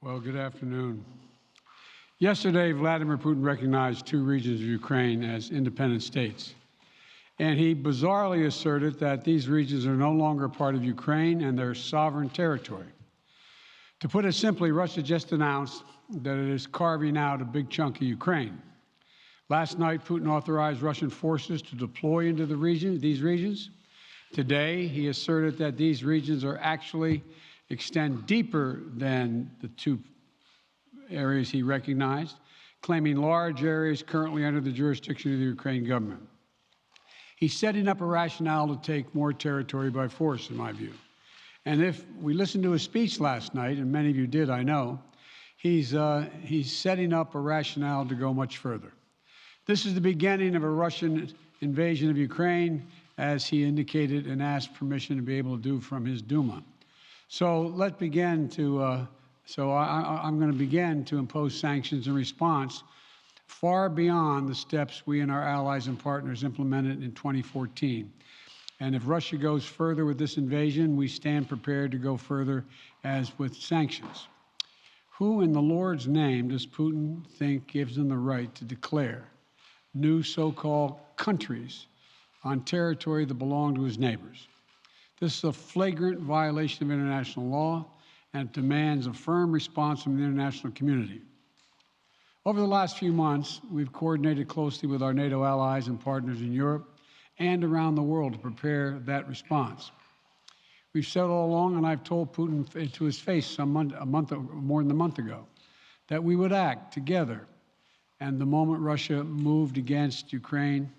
Well, good afternoon. Yesterday, Vladimir Putin recognized two regions of Ukraine as independent states. And he bizarrely asserted that these regions are no longer part of Ukraine and their sovereign territory. To put it simply, Russia just announced that it is carving out a big chunk of Ukraine. Last night, Putin authorized Russian forces to deploy into these regions. Today, he asserted that these regions are actually extend deeper than the two areas he recognized, claiming large areas currently under the jurisdiction of the Ukrainian government. He's setting up a rationale to take more territory by force, in my view. And if we listened to his speech last night, and many of you did, I know, he's setting up a rationale to go much further. This is the beginning of a Russian invasion of Ukraine, as he indicated and asked permission to be able to do from his Duma. So let's begin to, I'm going to begin to impose sanctions in response far beyond the steps we and our allies and partners implemented in 2014. And if Russia goes further with this invasion, we stand prepared to go further as with sanctions. Who in the Lord's name does Putin think gives him the right to declare new so-called countries on territory that belong to his neighbors? This is a flagrant violation of international law, and it demands a firm response from the international community. Over the last few months, we've coordinated closely with our NATO allies and partners in Europe and around the world to prepare that response. We've said all along, and I've told Putin to his face more than a month ago, that we would act together. And the moment Russia moved against Ukraine,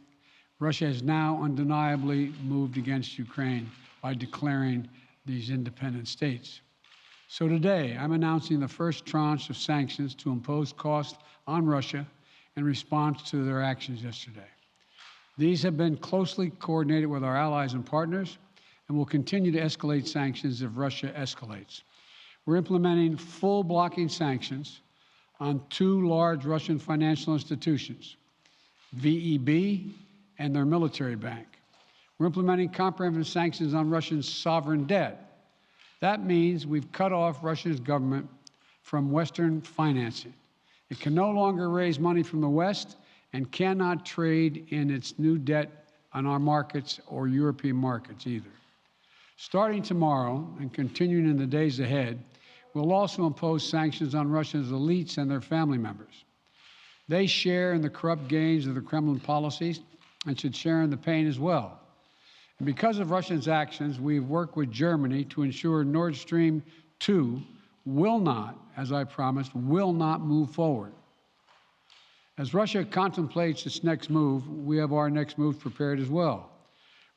Russia has now undeniably moved against Ukraine by declaring these independent states. So today, I'm announcing the first tranche of sanctions to impose costs on Russia in response to their actions yesterday. These have been closely coordinated with our allies and partners, and will continue to escalate sanctions if Russia escalates. We're implementing full blocking sanctions on two large Russian financial institutions, VEB and their military bank. We're implementing comprehensive sanctions on Russia's sovereign debt. That means we've cut off Russia's government from Western financing. It can no longer raise money from the West and cannot trade in its new debt on our markets or European markets either. Starting tomorrow and continuing in the days ahead, we'll also impose sanctions on Russia's elites and their family members. They share in the corrupt gains of the Kremlin policies and should share in the pain as well. And because of Russia's actions, we've worked with Germany to ensure Nord Stream 2 will not, as I promised, will not move forward. As Russia contemplates its next move, we have our next move prepared as well.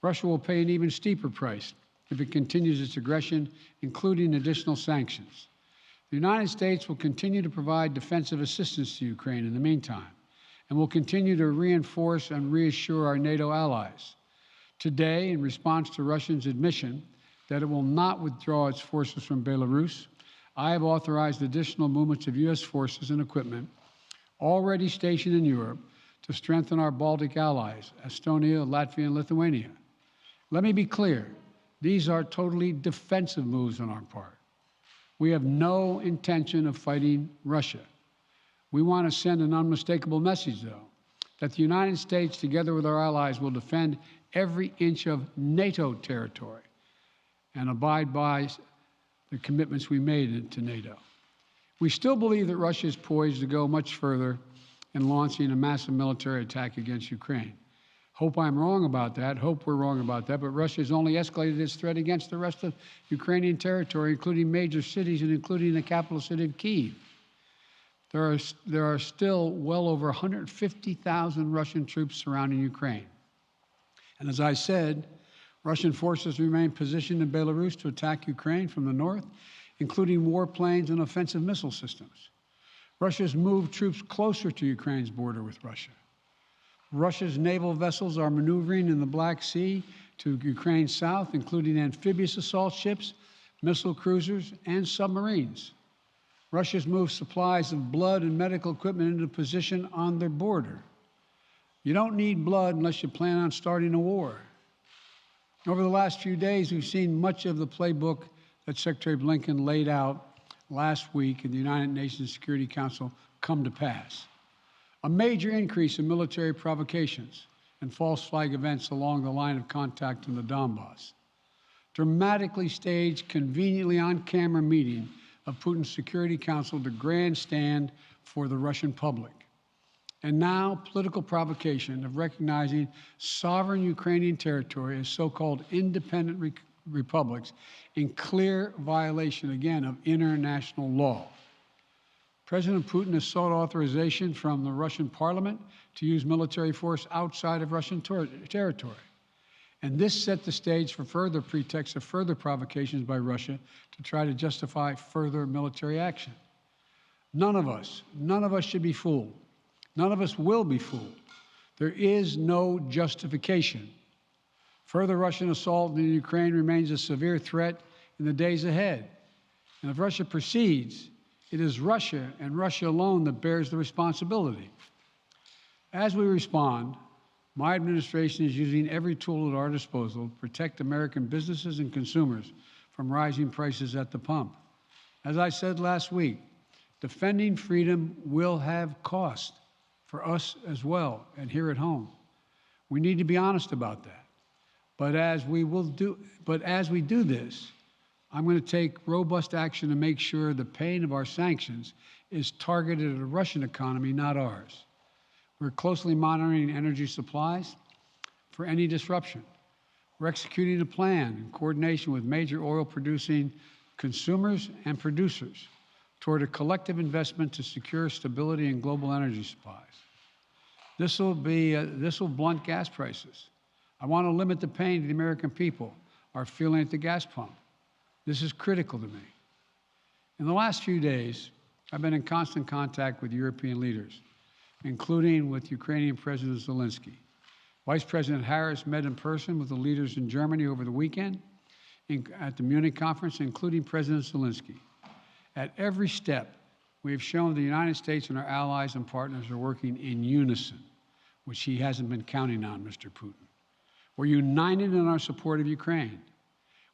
Russia will pay an even steeper price if it continues its aggression, including additional sanctions. The United States will continue to provide defensive assistance to Ukraine in the meantime, and will continue to reinforce and reassure our NATO allies. Today, in response to Russia's admission that it will not withdraw its forces from Belarus, I have authorized additional movements of U.S. forces and equipment already stationed in Europe to strengthen our Baltic allies, Estonia, Latvia, and Lithuania. Let me be clear, these are totally defensive moves on our part. We have no intention of fighting Russia. We want to send an unmistakable message, though, that the United States, together with our allies, will defend every inch of NATO territory and abide by the commitments we made to NATO. We still believe that Russia is poised to go much further in launching a massive military attack against Ukraine. Hope I'm wrong about that. Hope we're wrong about that. But Russia has only escalated its threat against the rest of Ukrainian territory, including major cities and including the capital city of Kyiv. There are still well over 150,000 Russian troops surrounding Ukraine. And as I said, Russian forces remain positioned in Belarus to attack Ukraine from the north, including warplanes and offensive missile systems. Russia has moved troops closer to Ukraine's border with Russia. Russia's naval vessels are maneuvering in the Black Sea to Ukraine's south, including amphibious assault ships, missile cruisers, and submarines. Russia's moved supplies of blood and medical equipment into position on their border. You don't need blood unless you plan on starting a war. Over the last few days, we've seen much of the playbook that Secretary Blinken laid out last week in the United Nations Security Council come to pass. A major increase in military provocations and false flag events along the line of contact in the Donbass. Dramatically staged, conveniently on-camera meeting of Putin's Security Council to grandstand for the Russian public. And now, political provocation of recognizing sovereign Ukrainian territory as so-called independent republics in clear violation, again, of international law. President Putin has sought authorization from the Russian parliament to use military force outside of Russian territory. And this set the stage for further pretexts of further provocations by Russia to try to justify further military action. None of us should be fooled. None of us will be fooled. There is no justification. Further Russian assault in Ukraine remains a severe threat in the days ahead. And if Russia proceeds, it is Russia and Russia alone that bears the responsibility. As we respond, my administration is using every tool at our disposal to protect American businesses and consumers from rising prices at the pump. As I said last week, defending freedom will have cost for us as well and here at home. We need to be honest about that. But as we do this, I'm going to take robust action to make sure the pain of our sanctions is targeted at the Russian economy, not ours. We're closely monitoring energy supplies for any disruption. We're executing a plan in coordination with major oil-producing consumers and producers toward a collective investment to secure stability in global energy supplies. This will blunt gas prices. I want to limit the pain the American people are feeling at the gas pump. This is critical to me. In the last few days, I've been in constant contact with European leaders, including with Ukrainian President Zelensky. Vice President Harris met in person with the leaders in Germany over the weekend at the Munich conference, including President Zelensky. At every step, we have shown the United States and our allies and partners are working in unison, which he hasn't been counting on, Mr. Putin. We're united in our support of Ukraine.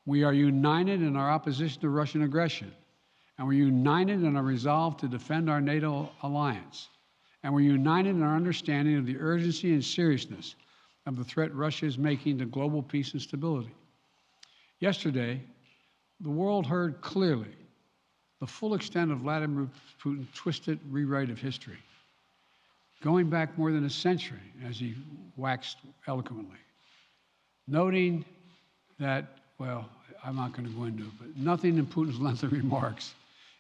We are united in our opposition to Russian aggression. And we're united in our resolve to defend our NATO alliance. And we're united in our understanding of the urgency and seriousness of the threat Russia is making to global peace and stability. Yesterday, the world heard clearly the full extent of Vladimir Putin's twisted rewrite of history, going back more than a century, as he waxed eloquently, noting that, well, I'm not going to go into it, but nothing in Putin's lengthy remarks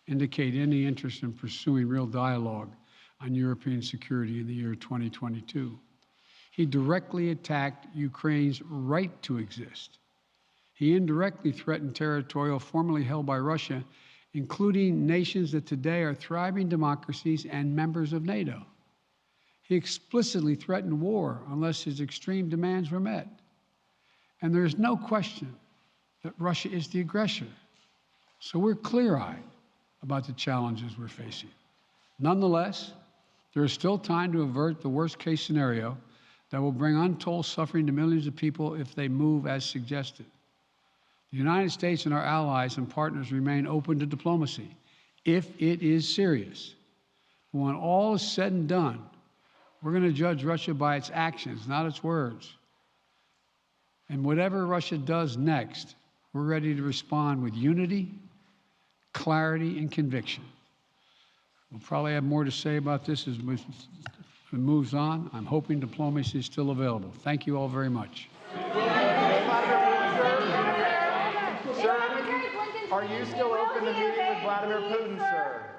indicate any interest in pursuing real dialogue on European security in the year 2022. He directly attacked Ukraine's right to exist. He indirectly threatened territory formerly held by Russia, including nations that today are thriving democracies and members of NATO. He explicitly threatened war unless his extreme demands were met. And there is no question that Russia is the aggressor. So we're clear-eyed about the challenges we're facing. Nonetheless, there is still time to avert the worst-case scenario that will bring untold suffering to millions of people if they move as suggested. The United States and our allies and partners remain open to diplomacy if it is serious. But when all is said and done, we're going to judge Russia by its actions, not its words. And whatever Russia does next, we're ready to respond with unity, clarity, and conviction. We'll probably have more to say about this as it moves on. I'm hoping diplomacy is still available. Thank you all very much. Sir, are you still open to meeting with Vladimir Putin, sir?